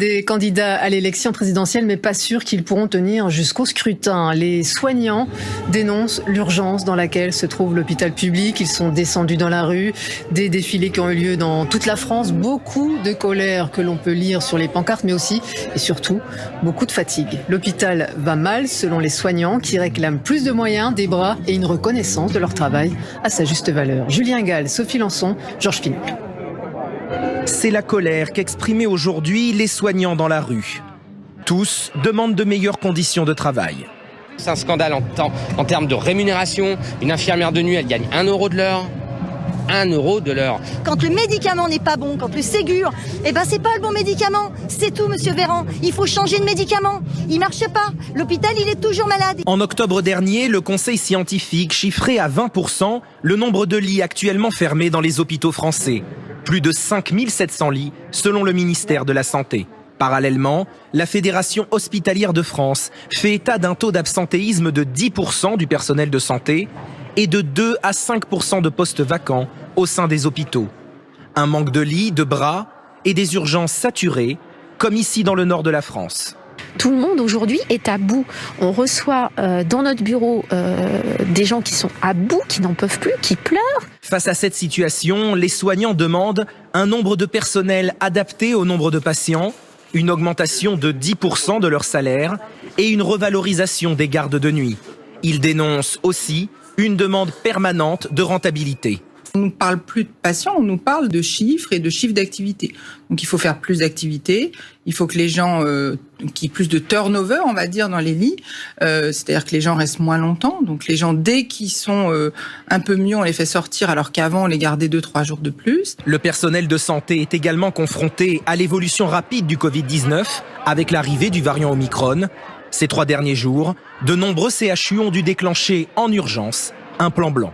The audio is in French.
Des candidats à l'élection présidentielle, mais pas sûr qu'ils pourront tenir jusqu'au scrutin. Les soignants dénoncent l'urgence dans laquelle se trouve l'hôpital public. Ils sont descendus dans la rue. Des défilés qui ont eu lieu dans toute la France. Beaucoup de colère que l'on peut lire sur les pancartes, mais aussi et surtout beaucoup de fatigue. L'hôpital va mal selon les soignants qui réclament plus de moyens, des bras et une reconnaissance de leur travail à sa juste valeur. Julien Gall, Sophie Lançon, Georges Pinel. C'est la colère qu'exprimaient aujourd'hui les soignants dans la rue. Tous demandent de meilleures conditions de travail. C'est un scandale en termes de rémunération. Une infirmière de nuit, elle gagne 1 euro de l'heure. 1 euro de l'heure. Quand le médicament n'est pas bon, quand le Ségur, c'est pas le bon médicament. C'est tout, monsieur Véran. Il faut changer de médicament. Il marche pas. L'hôpital, il est toujours malade. En octobre dernier, le conseil scientifique chiffrait à 20% le nombre de lits actuellement fermés dans les hôpitaux français. Plus de 5700 lits, selon le ministère de la Santé. Parallèlement, la Fédération hospitalière de France fait état d'un taux d'absentéisme de 10% du personnel de santé et de 2 à 5% de postes vacants au sein des hôpitaux. Un manque de lits, de bras et des urgences saturées, comme ici dans le nord de la France. Tout le monde aujourd'hui est à bout. On reçoit dans notre bureau des gens qui sont à bout, qui n'en peuvent plus, qui pleurent. Face à cette situation, les soignants demandent un nombre de personnel adapté au nombre de patients, une augmentation de 10% de leur salaire et une revalorisation des gardes de nuit. Ils dénoncent aussi une demande permanente de rentabilité. On ne parle plus de patients, on nous parle de chiffres et de chiffres d'activité. Donc il faut faire plus d'activités, il faut que les gens qu'il y ait plus de turnover, on va dire, dans les lits, c'est-à-dire que les gens restent moins longtemps. Donc les gens, dès qu'ils sont un peu mieux, on les fait sortir, alors qu'avant on les gardait 2-3 jours de plus. Le personnel de santé est également confronté à l'évolution rapide du Covid-19 avec l'arrivée du variant Omicron. Ces 3 derniers jours, de nombreux CHU ont dû déclencher en urgence un plan blanc.